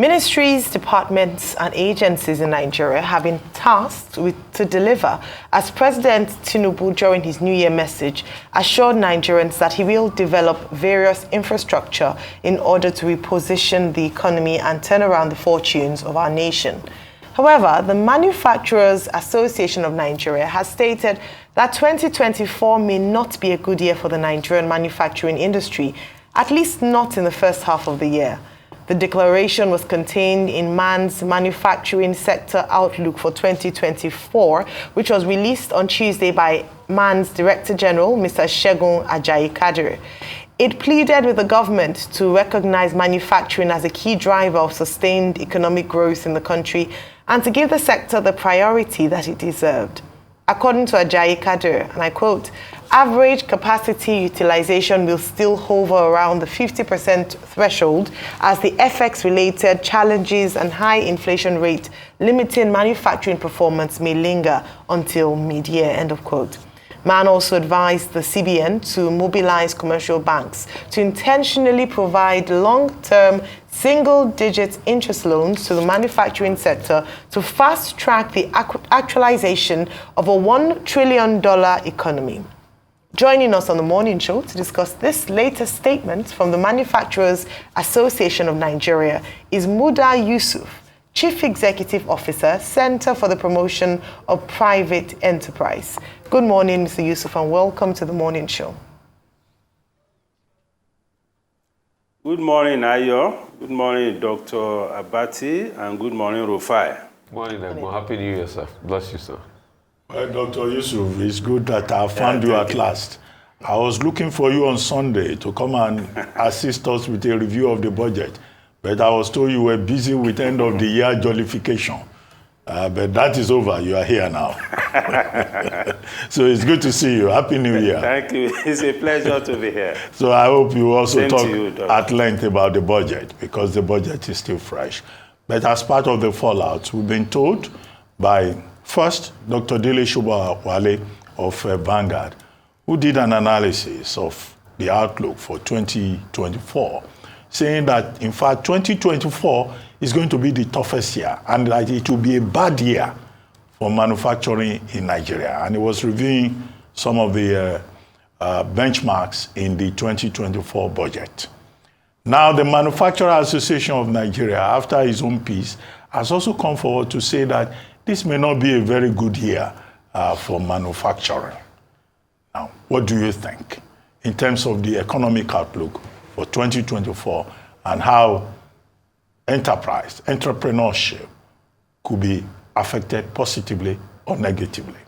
Ministries, departments, and agencies in Nigeria have been tasked to deliver, as President Tinubu, during his New Year message, assured Nigerians that he will develop various infrastructure in order to reposition the economy and turn around the fortunes of our nation. However, the Manufacturers Association of Nigeria has stated that 2024 may not be a good year for the Nigerian manufacturing industry, at least not in the first half of the year. The declaration was contained in MAN's Manufacturing Sector Outlook for 2024, which was released on Tuesday by MAN's Director General, Mr. Segun Ajayi-Kadiri. It pleaded with the government to recognize manufacturing as a key driver of sustained economic growth in the country and to give the sector the priority that it deserved. According to Ajayi-Kadiri, and I quote, average capacity utilization will still hover around the 50% threshold as the FX-related challenges and high inflation rate limiting manufacturing performance may linger until mid-year, end of quote. MAN also advised the CBN to mobilize commercial banks to intentionally provide long-term single-digit interest loans to the manufacturing sector to fast-track the actualization of a $1 trillion economy. Joining us on the morning show to discuss this latest statement from the Manufacturers Association of Nigeria is Muda Yusuf, Chief Executive Officer, Center for the Promotion of Private Enterprise. Good morning, Mr. Yusuf, and welcome to the morning show. Good morning, Ayo. Good morning, Dr. Abati, and good morning, Rufai. Good morning, everyone. Happy New Year, sir. Bless you, sir. Well, Dr. Yusuf, it's good that I found you at last. I was looking for you on Sunday to come and assist us with a review of the budget, but I was told you were busy with end of the year jollification. But that is over. You are here now. So it's good to see you. Happy New Year. Thank you. It's a pleasure to be here. So I hope you also Same talk to you, at length about the budget, because the budget is still fresh. But as part of the fallout, we've been told by first Dr. Dele Shubawale of Vanguard, who did an analysis of the outlook for 2024, saying that, in fact, 2024 is going to be the toughest year and that it will be a bad year for manufacturing in Nigeria. And he was reviewing some of the benchmarks in the 2024 budget. Now, the Manufacturers Association of Nigeria, after his own piece, has also come forward to say that this may not be a very good year for manufacturing. Now, what do you think in terms of the economic outlook for 2024 and how entrepreneurship could be affected positively or negatively?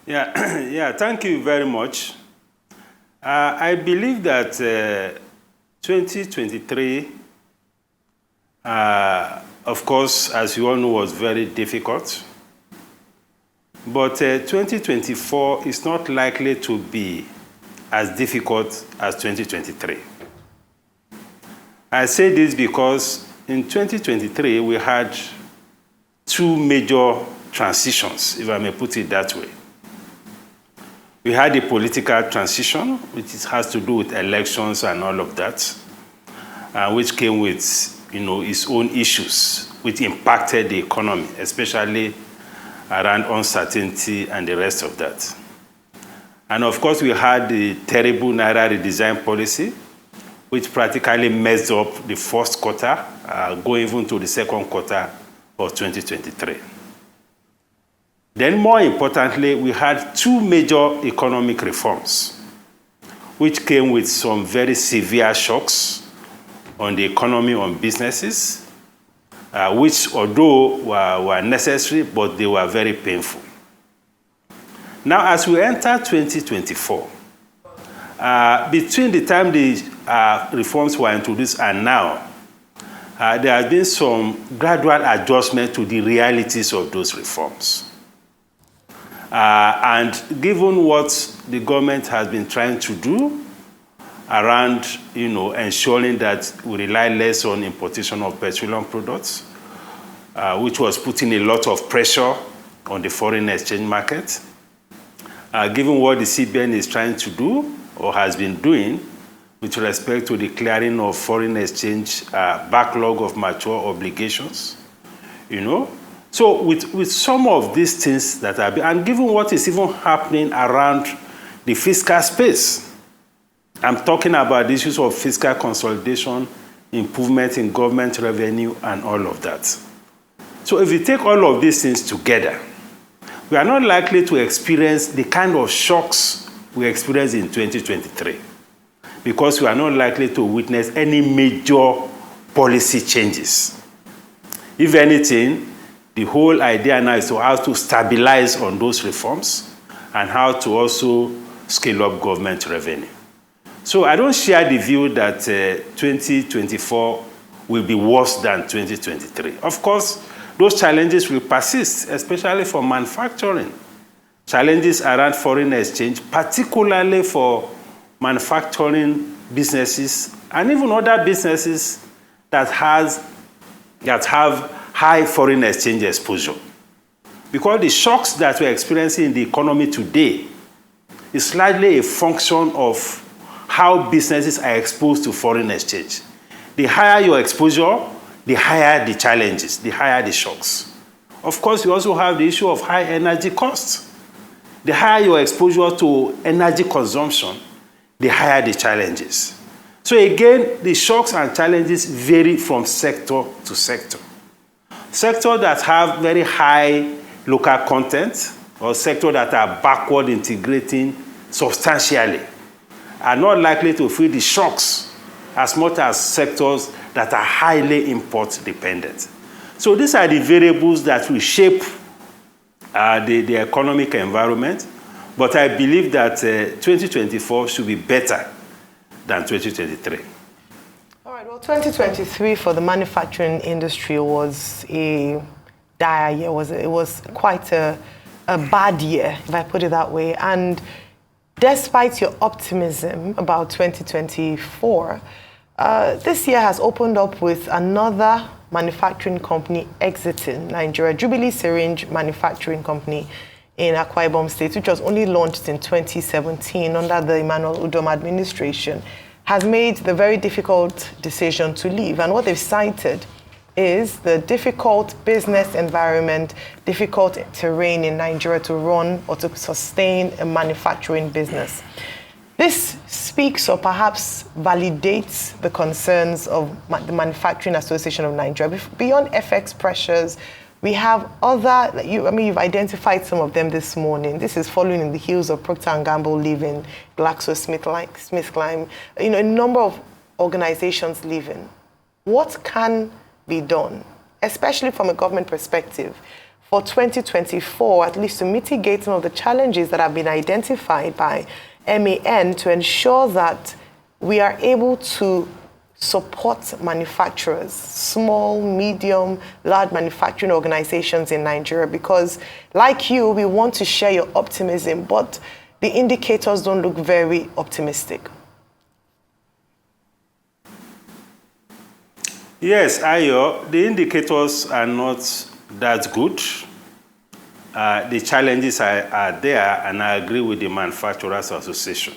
Yeah, thank you very much. I believe that 2023, of course, as you all know, was very difficult. But 2024 is not likely to be as difficult as 2023. I say this because in 2023, we had two major transitions, if I may put it that way. We had a political transition, which has to do with elections and all of that, which came with, its own issues, which impacted the economy, especially around uncertainty and the rest of that. And of course, we had the terrible Naira redesign policy, which practically messed up the first quarter, going even to the second quarter of 2023. Then, more importantly, we had two major economic reforms, which came with some very severe shocks on the economy, on businesses, which, although were necessary, but they were very painful. Now, as we enter 2024, between the time the reforms were introduced and now, there has been some gradual adjustment to the realities of those reforms. And given what the government has been trying to do around, ensuring that we rely less on importation of petroleum products, which was putting a lot of pressure on the foreign exchange market, given what the CBN is trying to do or has been doing with respect to the clearing of foreign exchange backlog of mature obligations, So with some of these things that are, and given what is even happening around the fiscal space, I'm talking about the issues of fiscal consolidation, improvement in government revenue, and all of that. So if you take all of these things together, we are not likely to experience the kind of shocks we experienced in 2023, because we are not likely to witness any major policy changes. If anything, the whole idea now is to how to stabilize on those reforms and how to also scale up government revenue. So I don't share the view that 2024 will be worse than 2023. Of course, those challenges will persist, especially for manufacturing. Challenges around foreign exchange, particularly for manufacturing businesses and even other businesses that have high foreign exchange exposure. Because the shocks that we're experiencing in the economy today is largely a function of how businesses are exposed to foreign exchange. The higher your exposure, the higher the challenges, the higher the shocks. Of course, you also have the issue of high energy costs. The higher your exposure to energy consumption, the higher the challenges. So again, the shocks and challenges vary from sector to sector. Sectors that have very high local content or sectors that are backward integrating substantially are not likely to feel the shocks as much as sectors that are highly import dependent. So these are the variables that will shape the economic environment, but I believe that 2024 should be better than 2023. All right, well, 2023 for the manufacturing industry was a dire year. It was quite a bad year, if I put it that way. And despite your optimism about 2024, this year has opened up with another manufacturing company exiting Nigeria, Jubilee Syringe Manufacturing Company in Akwa Ibom State, which was only launched in 2017 under the Emmanuel Udom administration, has made the very difficult decision to leave. And what they've cited is the difficult business environment, difficult terrain in Nigeria to run or to sustain a manufacturing business. This speaks or perhaps validates the concerns of the Manufacturing Association of Nigeria. Beyond FX pressures, we have other, you've identified some of them this morning. This is following in the heels of Procter & Gamble leaving, GlaxoSmithKline, a number of organizations leaving. What can be done, especially from a government perspective, for 2024, at least to mitigate some of the challenges that have been identified by MAN to ensure that we are able to support manufacturers, small, medium, large manufacturing organizations in Nigeria? Because like you, we want to share your optimism, but the indicators don't look very optimistic. Yes, Ayo, the indicators are not that good. The challenges are there, and I agree with the Manufacturers Association.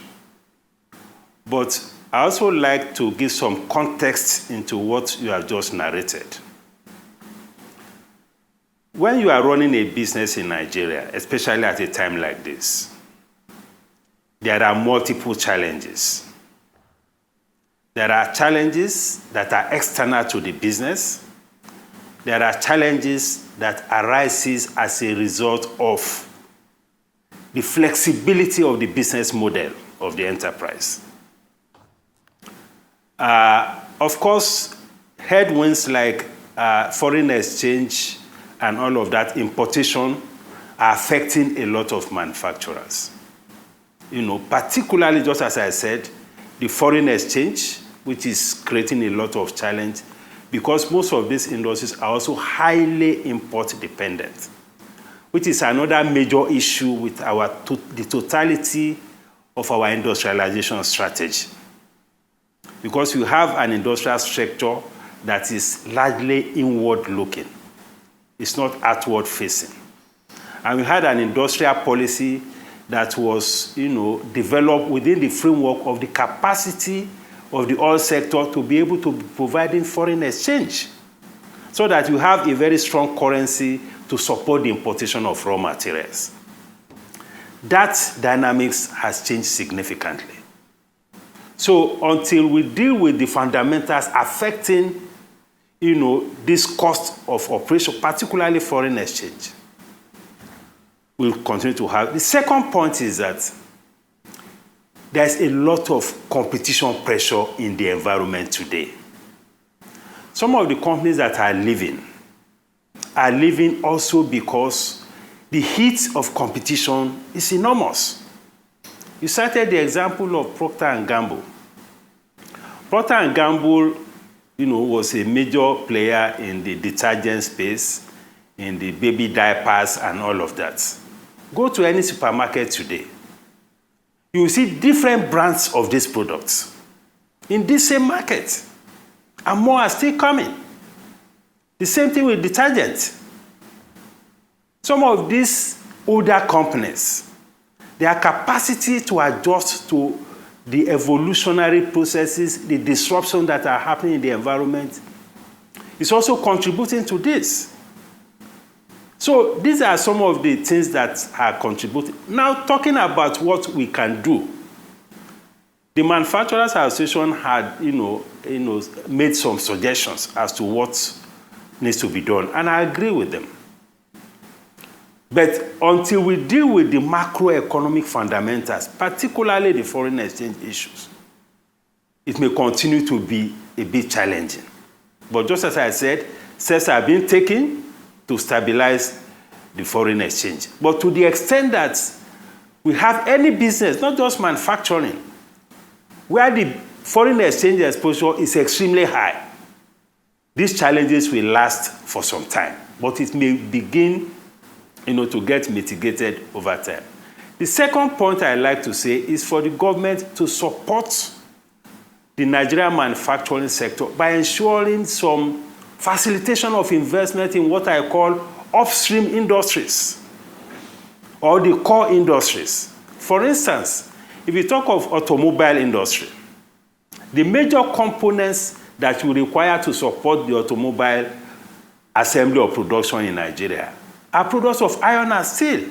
But I also like to give some context into what you have just narrated. When you are running a business in Nigeria, especially at a time like this, there are multiple challenges. There are challenges that are external to the business. There are challenges that arises as a result of the flexibility of the business model of the enterprise. Of course, headwinds like foreign exchange and all of that, importation, are affecting a lot of manufacturers. Particularly, just as I said, the foreign exchange, which is creating a lot of challenge, because most of these industries are also highly import dependent, which is another major issue with the totality of our industrialization strategy. Because you have an industrial sector that is largely inward-looking. It's not outward-facing. And we had an industrial policy that was, developed within the framework of the capacity of the oil sector to be able to be providing foreign exchange so that you have a very strong currency to support the importation of raw materials. That dynamics has changed significantly. So until we deal with the fundamentals affecting, this cost of operation, particularly foreign exchange, we'll continue to have. The second point is that there's a lot of competition pressure in the environment today. Some of the companies that are leaving also because the heat of competition is enormous. You cited the example of Procter & Gamble. Procter & Gamble, was a major player in the detergent space, in the baby diapers and all of that. Go to any supermarket today. You will see different brands of these products in this same market, and more are still coming. The same thing with detergent. Some of these older companies, their capacity to adjust to the evolutionary processes, the disruption that are happening in the environment, is also contributing to this. So these are some of the things that are contributing. Now, talking about what we can do, the Manufacturers Association had, made some suggestions as to what needs to be done, and I agree with them. But until we deal with the macroeconomic fundamentals, particularly the foreign exchange issues, it may continue to be a bit challenging. But just as I said, steps are being taken to stabilize the foreign exchange. But to the extent that we have any business, not just manufacturing, where the foreign exchange exposure is extremely high, these challenges will last for some time, but it may begin, to get mitigated over time. The second point I'd like to say is for the government to support the Nigerian manufacturing sector by ensuring some facilitation of investment in what I call upstream industries or the core industries. For instance, if you talk of automobile industry, the major components that you require to support the automobile assembly or production in Nigeria are products of iron and steel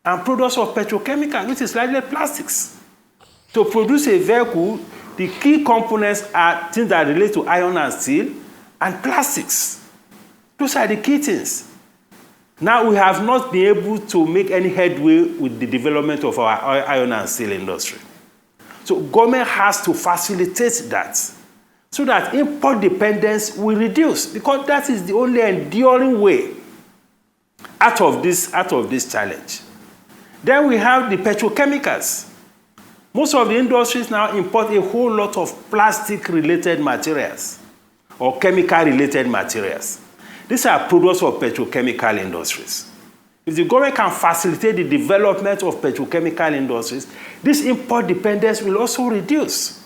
and products of petrochemicals, which is largely plastics. To produce a vehicle, the key components are things that relate to iron and steel and plastics. Those are the key things. Now, we have not been able to make any headway with the development of our iron and steel industry. So government has to facilitate that so that import dependence will reduce, because that is the only enduring way out of this challenge. Then we have the petrochemicals. Most of the industries now import a whole lot of plastic-related materials or chemical-related materials. These are products of petrochemical industries. If the government can facilitate the development of petrochemical industries, this import dependence will also reduce,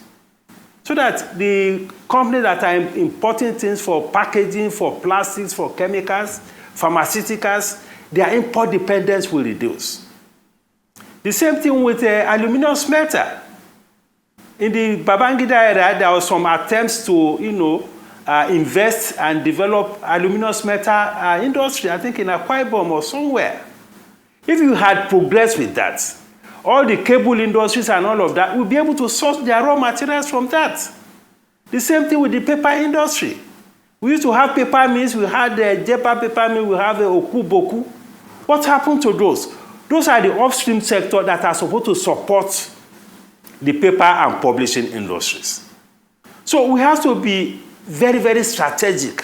so that the companies that are importing things for packaging, for plastics, for chemicals, pharmaceuticals, their import dependence will reduce. The same thing with aluminum smelter. In the Babangida era, there were some attempts to, invest and develop aluminum smelter industry, I think in Akwa Ibom or somewhere. If you had progressed with that, all the cable industries and all of that will be able to source their raw materials from that. The same thing with the paper industry. We used to have paper mills, we had the Jepa paper mill, we have the Okuboku. What happened to those? Those are the upstream sector that are supposed to support the paper and publishing industries. So we have to be very, very strategic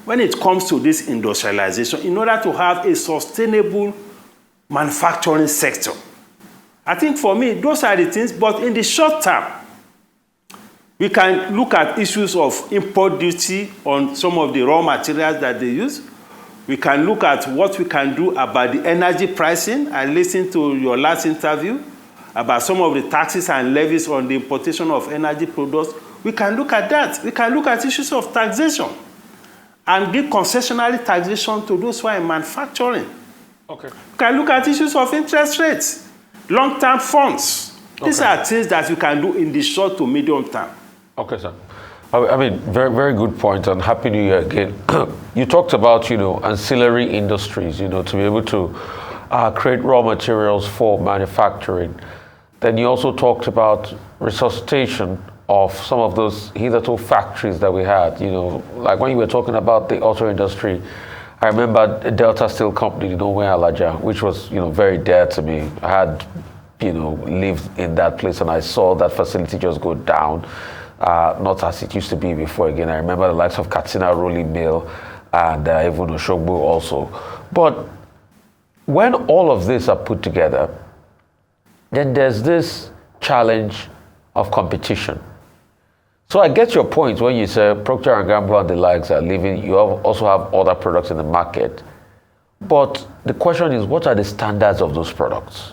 when it comes to this industrialization in order to have a sustainable manufacturing sector. I think for me, those are the things, but in the short term, we can look at issues of import duty on some of the raw materials that they use. We can look at what we can do about the energy pricing. I listened to your last interview about some of the taxes and levies on the importation of energy products. We can look at that. We can look at issues of taxation and give concessionary taxation to those who are in manufacturing. Okay. We can look at issues of interest rates, long-term funds. These are things that you can do in the short to medium term. Okay, sir. I mean, very, very good point, and Happy New Year again. You talked about, ancillary industries, to be able to create raw materials for manufacturing. Then you also talked about resuscitation of some of those hitherto factories that we had, like when you were talking about the auto industry. I remember the Delta Steel Company, where Alaja, which was, very dear to me. I had, lived in that place, and I saw that facility just go down. Not as it used to be before again. I remember the likes of Katsina Rolling Mill and even Oshogbo also. But when all of this are put together, then there's this challenge of competition. So I get your point when you say Procter & Gamble and the likes are leaving. You also have other products in the market. But the question is, what are the standards of those products?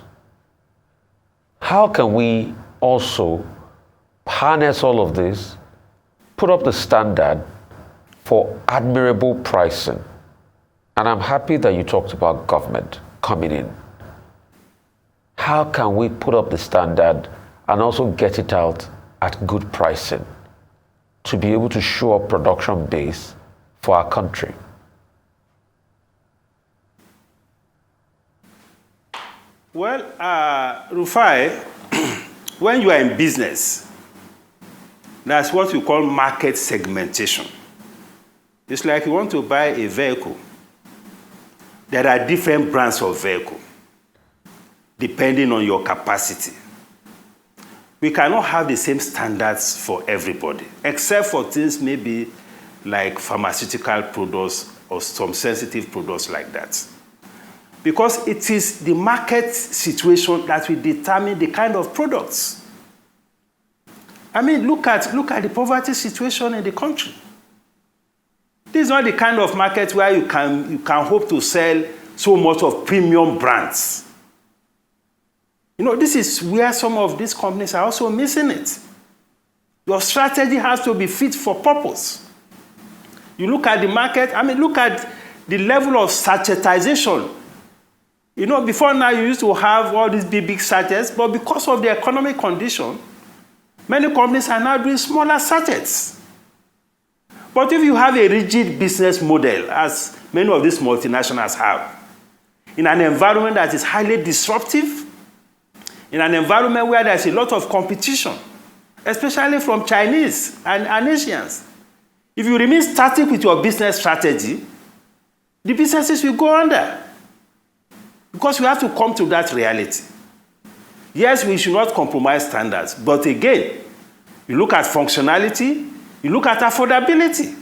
How can we also harness all of this, put up the standard for admirable pricing? And I'm happy that you talked about government coming in. How can we put up the standard and also get it out at good pricing to be able to show a production base for our country? Well, Rufai, when you are in business, that's what we call market segmentation. It's like you want to buy a vehicle. There are different brands of vehicle, depending on your capacity. We cannot have the same standards for everybody, except for things maybe like pharmaceutical products or some sensitive products like that. Because it is the market situation that will determine the kind of products. I mean, look at the poverty situation in the country. This is not the kind of market where you can hope to sell so much of premium brands. This is where some of these companies are also missing it. Your strategy has to be fit for purpose. You look at the market, look at the level of sachetization. Before now you used to have all these big sachets, but because of the economic condition, many companies are now doing smaller sachets. But if you have a rigid business model, as many of these multinationals have, in an environment that is highly disruptive, in an environment where there's a lot of competition, especially from Chinese and Asians, if you remain static with your business strategy, the businesses will go under. Because we have to come to that reality. Yes, we should not compromise standards, but again, you look at functionality, you look at affordability,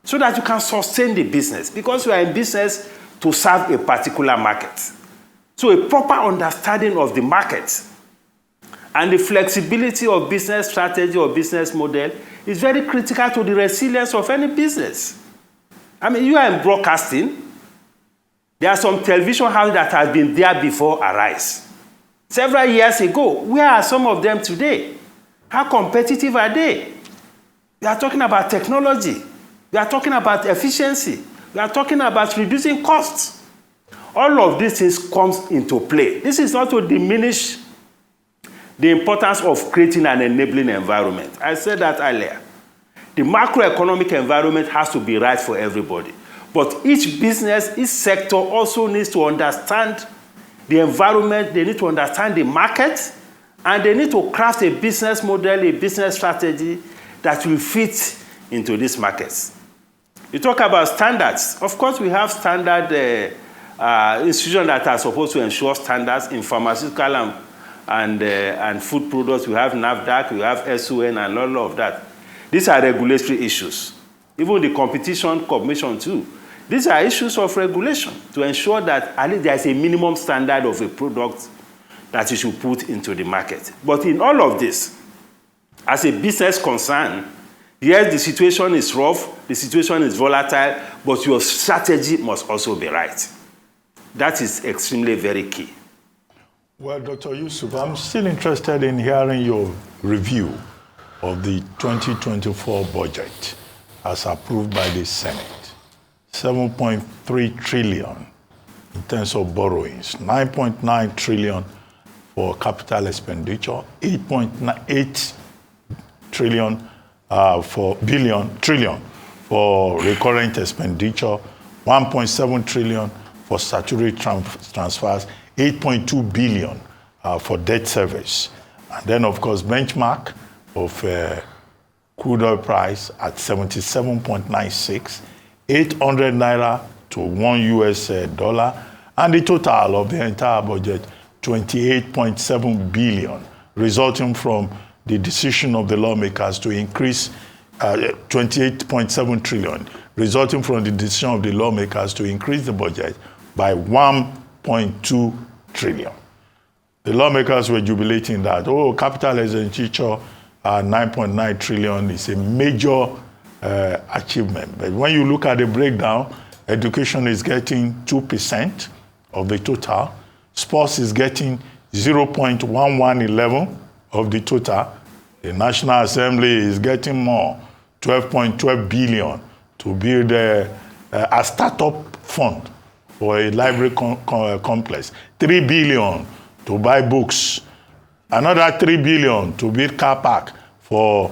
so that you can sustain the business, because you are in business to serve a particular market. So a proper understanding of the market and the flexibility of business strategy or business model is very critical to the resilience of any business. You are in broadcasting. There are some television houses that have been there before Arise. Several years ago, where are some of them today? How competitive are they? We are talking about technology. We are talking about efficiency. We are talking about reducing costs. All of these things comes into play. This is not to diminish the importance of creating an enabling environment. I said that earlier. The macroeconomic environment has to be right for everybody. But each business, each sector also needs to understand the environment, they need to understand the market, and they need to craft a business model, a business strategy that will fit into these markets. You talk about standards. Of course, we have standard institutions that are supposed to ensure standards in pharmaceutical and food products. We have NAFDAC, we have SON, and all of that. These are regulatory issues. Even the Competition Commission too. These are issues of regulation to ensure that at least there is a minimum standard of a product that you should put into the market. But in all of this, as a business concern, yes, the situation is rough, the situation is volatile, but your strategy must also be right. That is extremely very key. Well, Dr. Yusuf, I'm still interested in hearing your review of the 2024 budget as approved by the Senate. 7.3 trillion in terms of borrowings, 9.9 trillion for capital expenditure, 8.8 trillion trillion for recurrent expenditure, 1.7 trillion for statutory transfers, 8.2 billion for debt service. And then, of course, benchmark of crude oil price at 77.96, 800 naira to $1 dollar, and the total of the entire budget, 28.7 billion, resulting from the decision of the lawmakers to increase 28.7 trillion, resulting from the decision of the lawmakers to increase the budget by 1.2 trillion. The lawmakers were jubilating that, oh, capital expenditure 9.9 trillion is a major achievement. But when you look at the breakdown, education is getting 2% of the total, sports is getting 0.1111 of the total, the National Assembly is getting more, 12.12 billion to build a startup fund for a library complex, 3 billion to buy books, another 3 billion to build car park for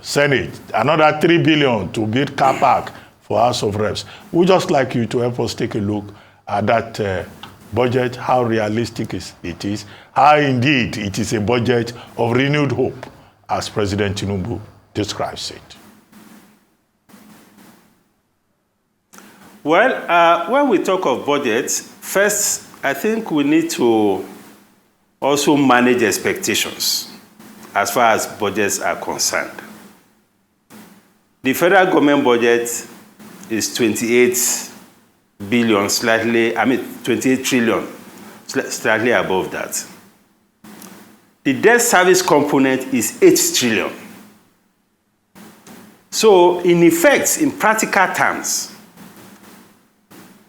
Senate, another 3 billion to build car park for House of Reps. We'd just like you to help us take a look at that budget, how realistic it is, how indeed it is a budget of renewed hope, as President Tinubu describes it. Well, when we talk of budgets, first, I think we need to also manage expectations as far as budgets are concerned. The federal government budget is 28 billion, 28 trillion, slightly above that. The debt service component is 8 trillion. So, in effect, in practical terms,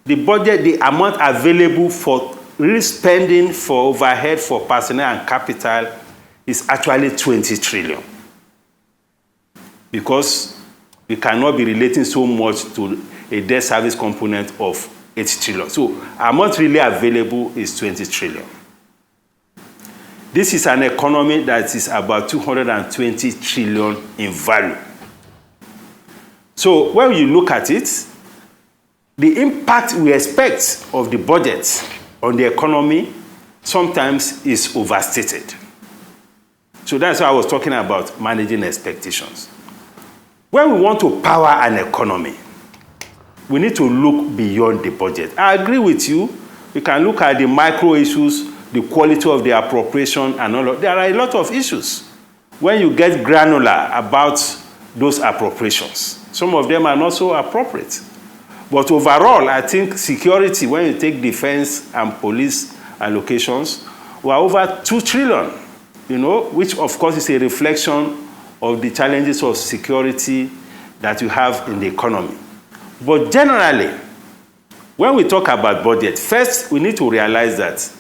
the budget, the amount available for real spending for overhead, for personnel and capital is actually 20 trillion. Because we cannot be relating so much to a debt service component of 8 trillion. So, amount really available is 20 trillion. This is an economy that is about 220 trillion in value. So, when you look at it, the impact we expect of the budget on the economy sometimes is overstated. So that's why I was talking about managing expectations. When we want to power an economy, we need to look beyond the budget. I agree with you. We can look at the micro issues, the quality of the appropriation, and all of. There are a lot of issues when you get granular about those appropriations. Some of them are not so appropriate. But overall, I think security, when you take defense and police allocations, were over 2 trillion, which of course is a reflection of the challenges of security that you have in the economy. But generally, when we talk about budget, first we need to realize that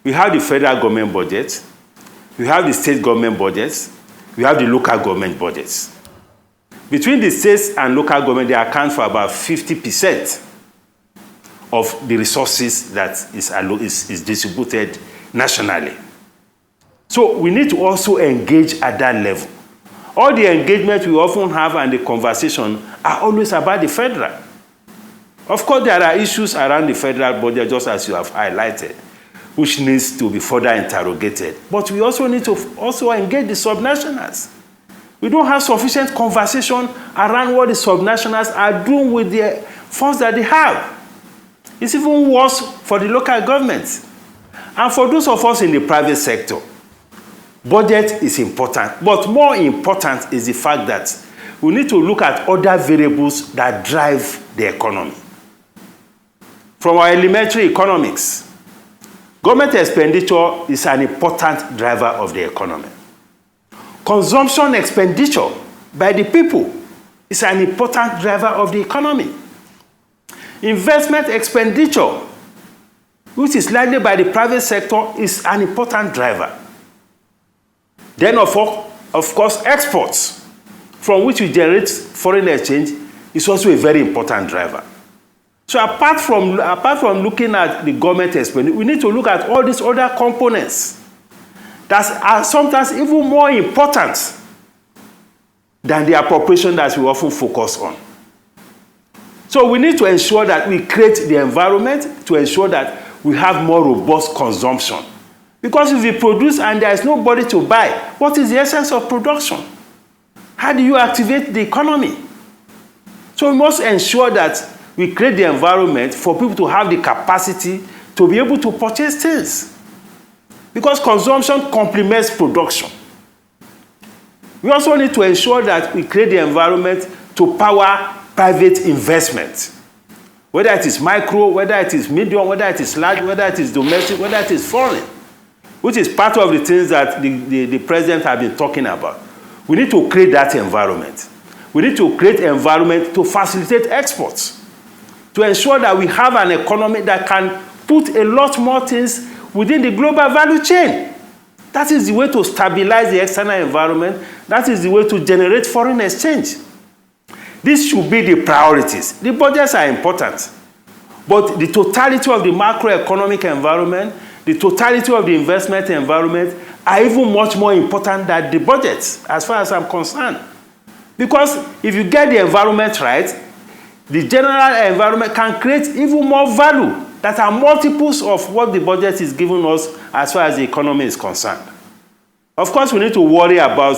we have the federal government budget, we have the state government budgets, we have the local government budgets. Between the states and local government, they account for about 50% of the resources that is distributed nationally. So we need to also engage at that level. All the engagement we often have and the conversation are always about the federal. Of course, there are issues around the federal budget, just as you have highlighted, which needs to be further interrogated. But we also need to engage the subnationals. We don't have sufficient conversation around what the subnationals are doing with the funds that they have. It's even worse for the local government. And for those of us in the private sector, budget is important. But more important is the fact that we need to look at other variables that drive the economy. From our elementary economics, government expenditure is an important driver of the economy. Consumption expenditure by the people is an important driver of the economy. Investment expenditure, which is largely by the private sector, is an important driver. Then, of course, exports, from which we generate foreign exchange, is also a very important driver. So apart from looking at the government expenditure, we need to look at all these other components that are sometimes even more important than the appropriation that we often focus on. So we need to ensure that we create the environment to ensure that we have more robust consumption. Because if we produce and there is nobody to buy, what is the essence of production? How do you activate the economy? So we must ensure that we create the environment for people to have the capacity to be able to purchase things. Because consumption complements production. We also need to ensure that we create the environment to power private investment. Whether it is micro, whether it is medium, whether it is large, whether it is domestic, whether it is foreign, which is part of the things that the president has been talking about. We need to create that environment. We need to create an environment to facilitate exports, to ensure that we have an economy that can put a lot more things within the global value chain. That is the way to stabilize the external environment. That is the way to generate foreign exchange. These should be the priorities. The budgets are important, but the totality of the macroeconomic environment, the totality of the investment environment are even much more important than the budgets, as far as I'm concerned. Because if you get the environment right, the general environment can create even more value that are multiples of what the budget is giving us as far as the economy is concerned. Of course, we need to worry about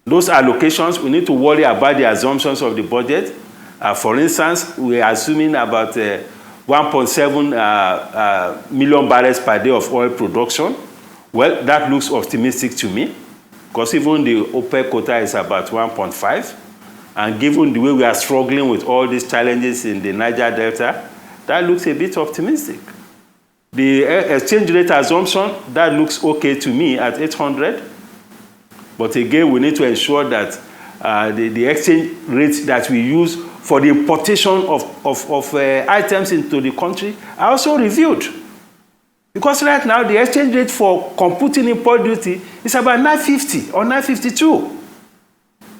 those allocations. We need to worry about the assumptions of the budget. For instance, we are assuming about 1.7 million barrels per day of oil production. Well, that looks optimistic to me, because even the OPEC quota is about 1.5. And given the way we are struggling with all these challenges in the Niger Delta, that looks a bit optimistic. The exchange rate assumption, that looks okay to me at 800. But again, we need to ensure that the exchange rate that we use for the importation of items into the country are also reviewed. Because right now, the exchange rate for computing import duty is about 950 or 952.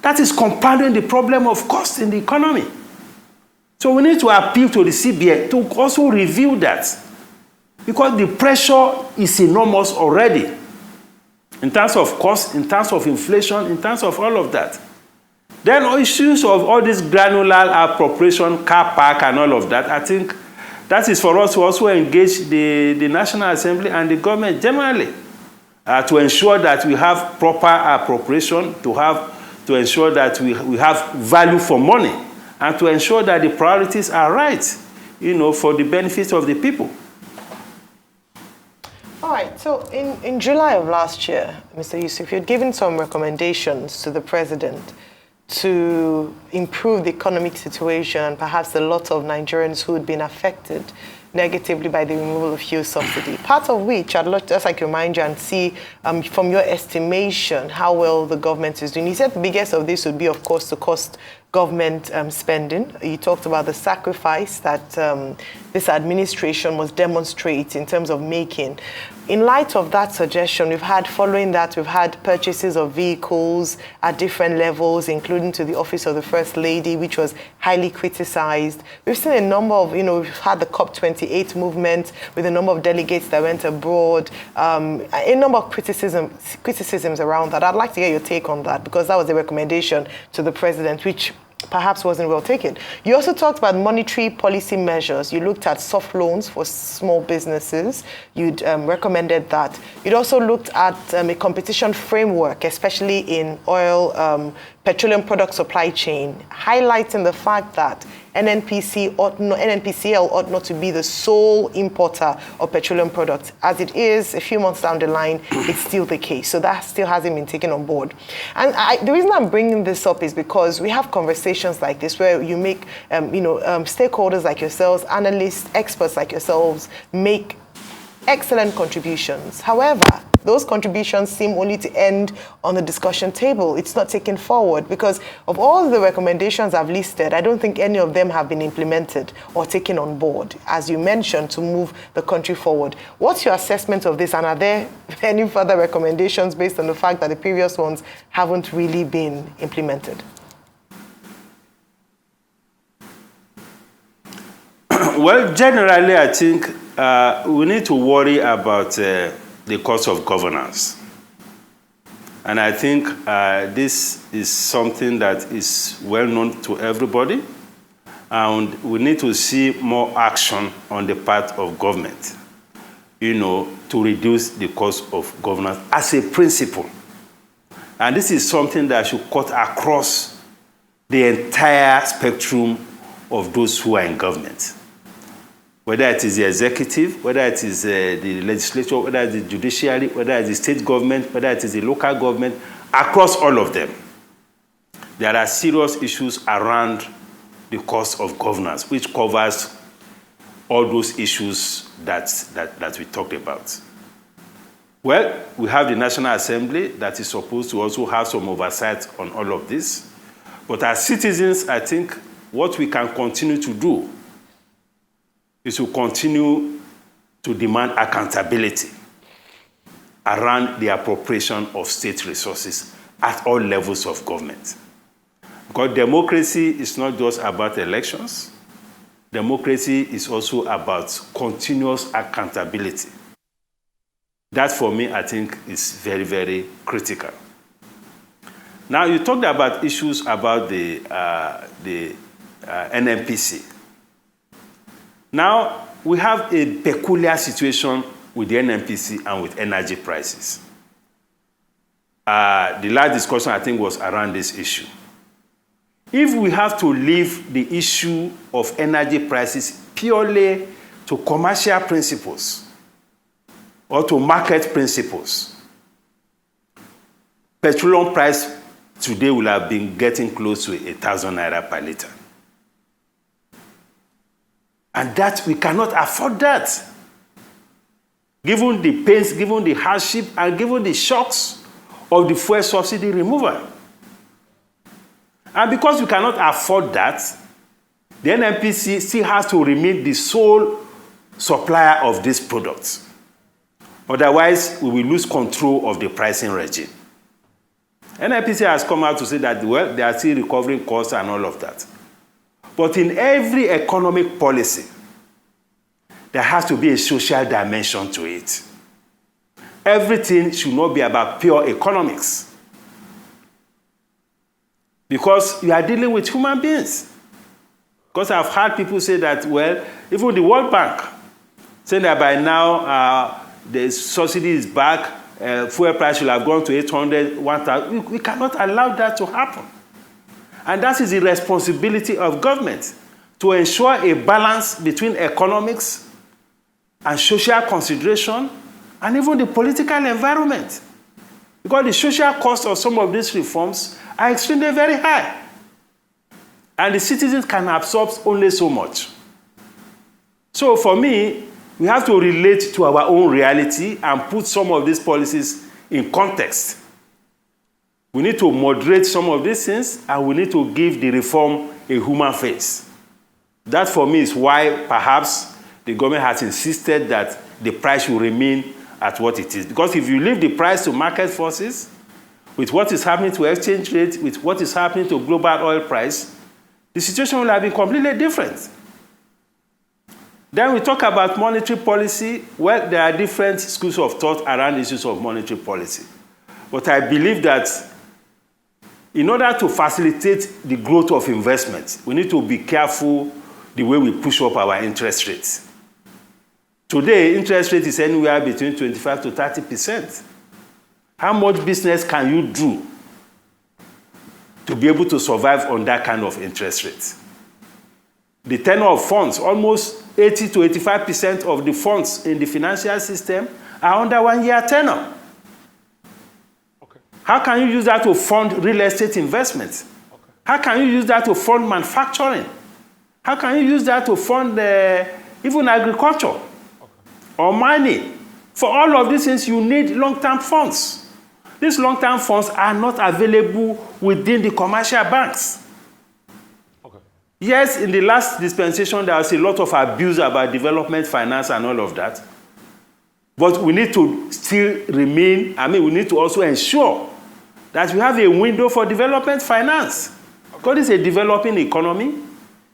That is compounding the problem of cost in the economy. So we need to appeal to the CBN to also review that, because the pressure is enormous already in terms of cost, in terms of inflation, in terms of all of that. Then issues of all this granular appropriation, car park and all of that, I think that is for us to also engage the National Assembly and the government generally to ensure that we have proper appropriation, to ensure that we have value for money, and to ensure that the priorities are right, for the benefit of the people. All right, so in July of last year, Mr. Yusuf, you had given some recommendations to the president to improve the economic situation and perhaps a lot of Nigerians who had been affected negatively by the removal of fuel subsidy, part of which I'd like to just remind you and see from your estimation how well the government is doing. You said the biggest of this would be, of course, the cost government spending. You talked about the sacrifice that this administration must demonstrate in terms of making. In light of that suggestion, following that, we've had purchases of vehicles at different levels, including to the office of the First Lady, which was highly criticized. We've seen a number of, we've had the COP28 movement with a number of delegates that went abroad, a number of criticisms around that. I'd like to get your take on that, because that was a recommendation to the president, which perhaps wasn't well taken. You also talked about monetary policy measures. You looked at soft loans for small businesses. You'd recommended that. You'd also looked at a competition framework, especially in oil, petroleum product supply chain, highlighting the fact that NNPCL ought not to be the sole importer of petroleum products. As it is, a few months down the line, it's still the case. So that still hasn't been taken on board. And the reason I'm bringing this up is because we have conversations like this where you make, stakeholders like yourselves, analysts, experts like yourselves make excellent contributions. However, those contributions seem only to end on the discussion table. It's not taken forward, because of all the recommendations I've listed, I don't think any of them have been implemented or taken on board, as you mentioned, to move the country forward. What's your assessment of this, and are there any further recommendations based on the fact that the previous ones haven't really been implemented? Well, generally, I think we need to worry about the cost of governance. And I think this is something that is well known to everybody. And we need to see more action on the part of government, to reduce the cost of governance as a principle. And this is something that should cut across the entire spectrum of those who are in government. Whether it is the executive, whether it is the legislature, whether it is the judiciary, whether it is the state government, whether it is the local government, across all of them, there are serious issues around the cost of governance, which covers all those issues that we talked about. Well, we have the National Assembly that is supposed to also have some oversight on all of this. But as citizens, I think what we can continue to do is to continue to demand accountability around the appropriation of state resources at all levels of government. Because democracy is not just about elections. Democracy is also about continuous accountability. That, for me, I think is very, very critical. Now, you talked about issues about the NNPC. Now, we have a peculiar situation with the NNPC and with energy prices. The last discussion, I think, was around this issue. If we have to leave the issue of energy prices purely to commercial principles or to market principles, petroleum price today will have been getting close to 1,000 naira per liter. And that, we cannot afford that. Given the pains, given the hardship, and given the shocks of the fuel subsidy removal. And because we cannot afford that, the NNPC still has to remain the sole supplier of these products. Otherwise, we will lose control of the pricing regime. NNPC has come out to say that, well, they are still recovering costs and all of that. But in every economic policy, there has to be a social dimension to it. Everything should not be about pure economics. Because you are dealing with human beings. Because I've heard people say that, well, even the World Bank, saying that by now the subsidy is back, fuel price should have gone to 800, 1,000. We cannot allow that to happen. And that is the responsibility of government, to ensure a balance between economics and social consideration and even the political environment. Because the social cost of some of these reforms are extremely very high. And the citizens can absorb only so much. So for me, we have to relate to our own reality and put some of these policies in context. We need to moderate some of these things, and we need to give the reform a human face. That, for me, is why perhaps the government has insisted that the price will remain at what it is. Because if you leave the price to market forces, with what is happening to exchange rate, with what is happening to global oil price, the situation will have been completely different. Then we talk about monetary policy. Well, there are different schools of thought around issues of monetary policy. But I believe that in order to facilitate the growth of investment, we need to be careful the way we push up our interest rates. Today, interest rate is anywhere between 25 to 30%. How much business can you do to be able to survive on that kind of interest rate? The tenor of funds, almost 80 to 85% of the funds in the financial system are under 1 year tenor. How can you use that to fund real estate investments? Okay. How can you use that to fund manufacturing? How can you use that to fund even agriculture or mining? For all of these things, you need long-term funds. These long-term funds are not available within the commercial banks. Okay. Yes, in the last dispensation, there was a lot of abuse about development finance and all of that. But we need to still remain, we need to also ensure that we have a window for development finance. Because it's a developing economy.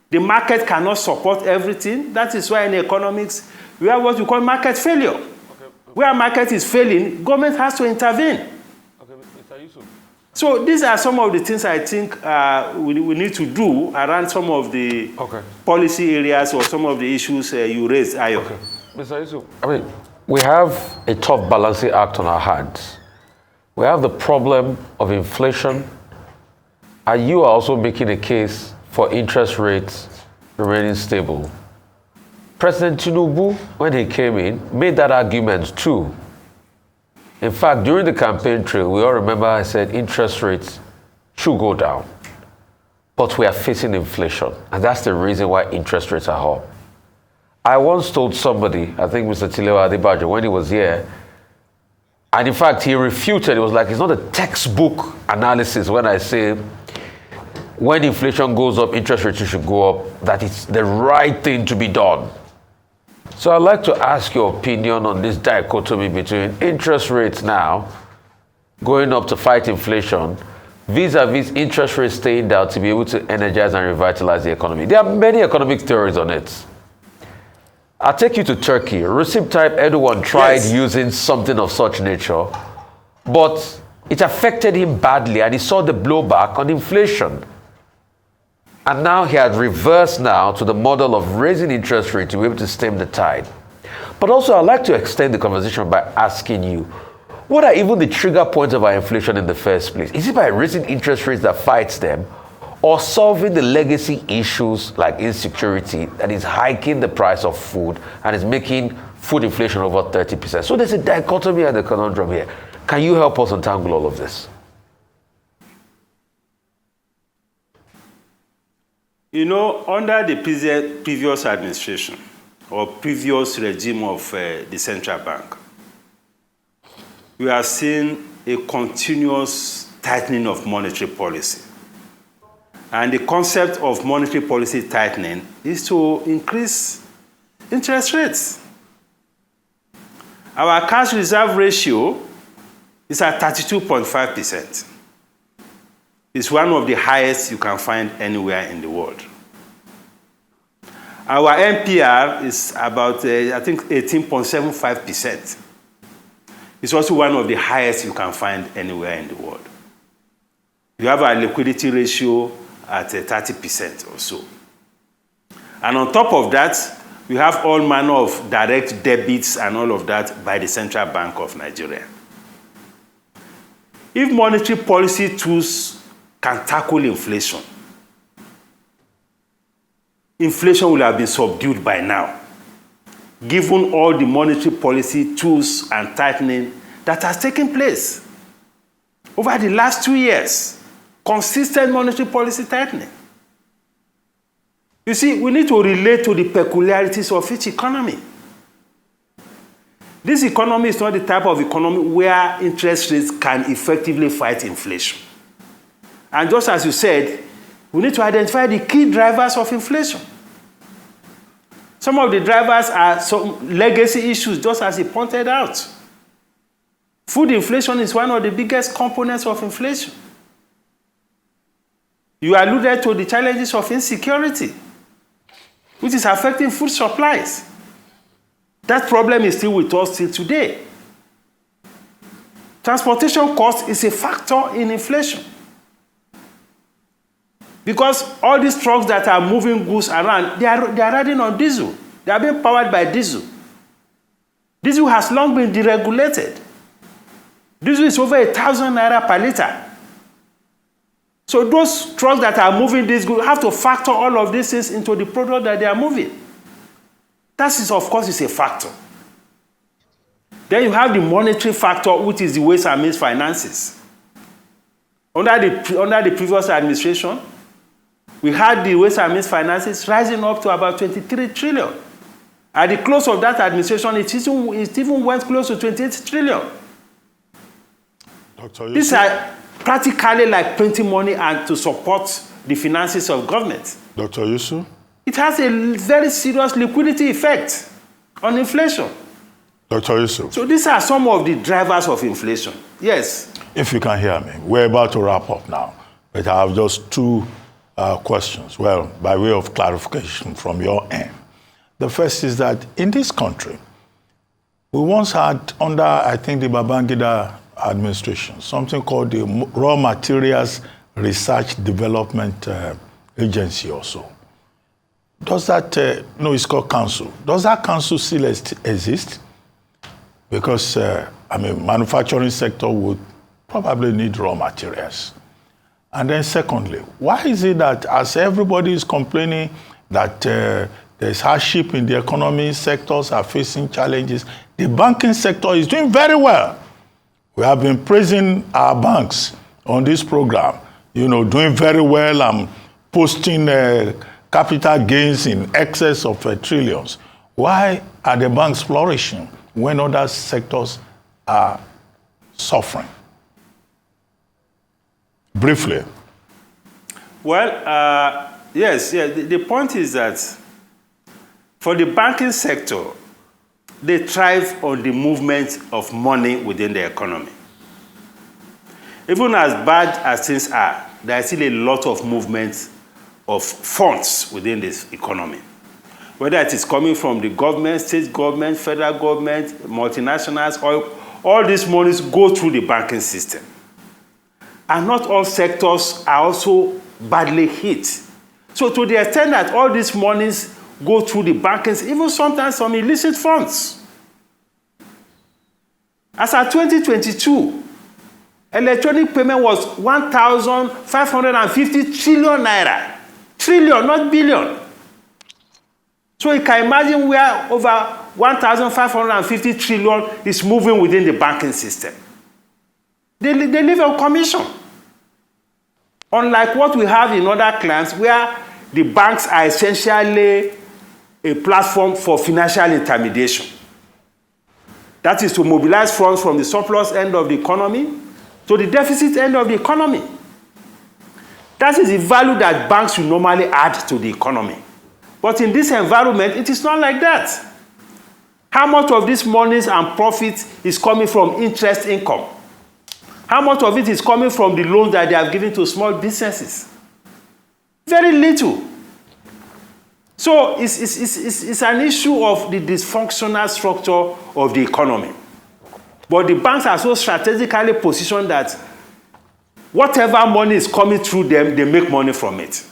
The market cannot support everything. That is why in economics, we have what we call market failure. Okay. Where market is failing, government has to intervene. Okay, Mr. So these are some of the things I think we need to do around some of the policy areas or some of the issues you raised, Ayo. Okay. Mr. Yusuf, I mean, we have a tough balancing act on our hands. We have the problem of inflation, and you are also making a case for interest rates remaining stable. President Tinubu, when he came in, made that argument too. In fact, during the campaign trail, we all remember I said interest rates should go down. But we are facing inflation, and that's the reason why interest rates are up. I once told somebody, I think Mr. Tilewa Adebajo, when he was here, and in fact, he refuted. It was like, it's not a textbook analysis when I say, when inflation goes up, interest rates should go up, that it's the right thing to be done. So I'd like to ask your opinion on this dichotomy between interest rates now going up to fight inflation, vis-a-vis interest rates staying down to be able to energize and revitalize the economy. There are many economic theories on it. I'll take you to Turkey. Recep Tayyip Erdogan tried using something of such nature, but it affected him badly and he saw the blowback on inflation. And now he had reversed now to the model of raising interest rates to be able to stem the tide. But also I'd like to extend the conversation by asking you, what are even the trigger points of our inflation in the first place? Is it by raising interest rates that fights them, or solving the legacy issues like insecurity that is hiking the price of food and is making food inflation over 30%? So there's a dichotomy and a conundrum here. Can you help us untangle all of this? You know, under the previous administration or previous regime of the central bank, we have seen a continuous tightening of monetary policy. And the concept of monetary policy tightening is to increase interest rates. Our cash reserve ratio is at 32.5%. It's one of the highest you can find anywhere in the world. Our NPR is about, I think, 18.75%. It's also one of the highest you can find anywhere in the world. You have our liquidity ratio at 30% or so. And on top of that, we have all manner of direct debits and all of that by the Central Bank of Nigeria. If monetary policy tools can tackle inflation, inflation will have been subdued by now, given all the monetary policy tools and tightening that has taken place over the last 2 years. Consistent monetary policy tightening. You see, we need to relate to the peculiarities of each economy. This economy is not the type of economy where interest rates can effectively fight inflation. And just as you said, we need to identify the key drivers of inflation. Some of the drivers are some legacy issues, just as he pointed out. Food inflation is one of the biggest components of inflation. You alluded to the challenges of insecurity, which is affecting food supplies. That problem is still with us till today. Transportation cost is a factor in inflation. Because all these trucks that are moving goods around, they are riding on diesel. They are being powered by diesel. Diesel has long been deregulated. Diesel is over 1,000 naira per liter. So those trucks that are moving these goods have to factor all of these things into the product that they are moving. That is, of course, is a factor. Then you have the monetary factor, which is the ways and means finances. Under the previous administration, we had the ways and means finances rising up to about 23 trillion. At the close of that administration, it even went close to 28 trillion. These are practically like printing money and to support the finances of government. Dr. Yusuf? It has a very serious liquidity effect on inflation. Dr. Yusuf? So these are some of the drivers of inflation. Yes? If you can hear me, we're about to wrap up now, but I have just two questions, well, by way of clarification from your end. The first is that in this country, we once had, under, I think, the Babangida administration, something called the Raw Materials Research Development Agency or so. Does that, no, it's called council. Does that council still exist? Because, manufacturing sector would probably need raw materials. And then secondly, why is it that as everybody is complaining that there's hardship in the economy, sectors are facing challenges, the banking sector is doing very well? We have been praising our banks on this program, doing very well and posting capital gains in excess of trillions. Why are the banks flourishing when other sectors are suffering? Briefly. Well, yes. The point is that for the banking sector, they thrive on the movement of money within the economy. Even as bad as things are, there is still a lot of movement of funds within this economy. Whether it is coming from the government, state government, federal government, multinationals, all these monies go through the banking system. And not all sectors are also badly hit. So to the extent that all these monies go through the banking, even sometimes some illicit funds. As at 2022, electronic payment was 1,550 trillion naira. Trillion, not billion. So you can imagine where over 1,550 trillion is moving within the banking system. They live on commission. Unlike what we have in other clients where the banks are essentially a platform for financial intermediation. That is to mobilize funds from the surplus end of the economy to the deficit end of the economy. That is the value that banks will normally add to the economy. But in this environment, it is not like that. How much of these monies and profits is coming from interest income? How much of it is coming from the loans that they have given to small businesses? Very little. So it's an issue of the dysfunctional structure of the economy. But the banks are so strategically positioned that whatever money is coming through them, they make money from it.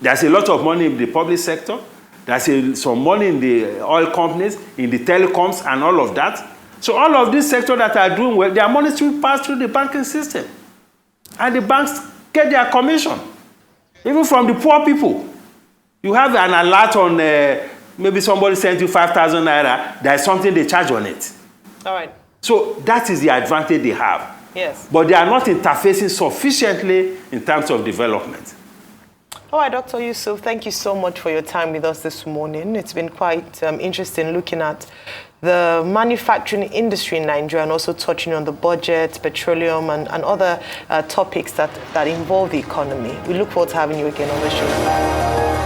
There's a lot of money in the public sector. There's some money in the oil companies, in the telecoms, and all of that. So all of these sectors that are doing well, their money still pass through the banking system. And the banks get their commission. Even from the poor people. You have an alert on, maybe somebody sent you 5,000 naira, there's something they charge on it. All right. So that is the advantage they have. Yes. But they are not interfacing sufficiently in terms of development. All right, Dr. Yusuf, thank you so much for your time with us this morning. It's been quite interesting looking at the manufacturing industry in Nigeria and also touching on the budget, petroleum, and other topics that involve the economy. We look forward to having you again on the show.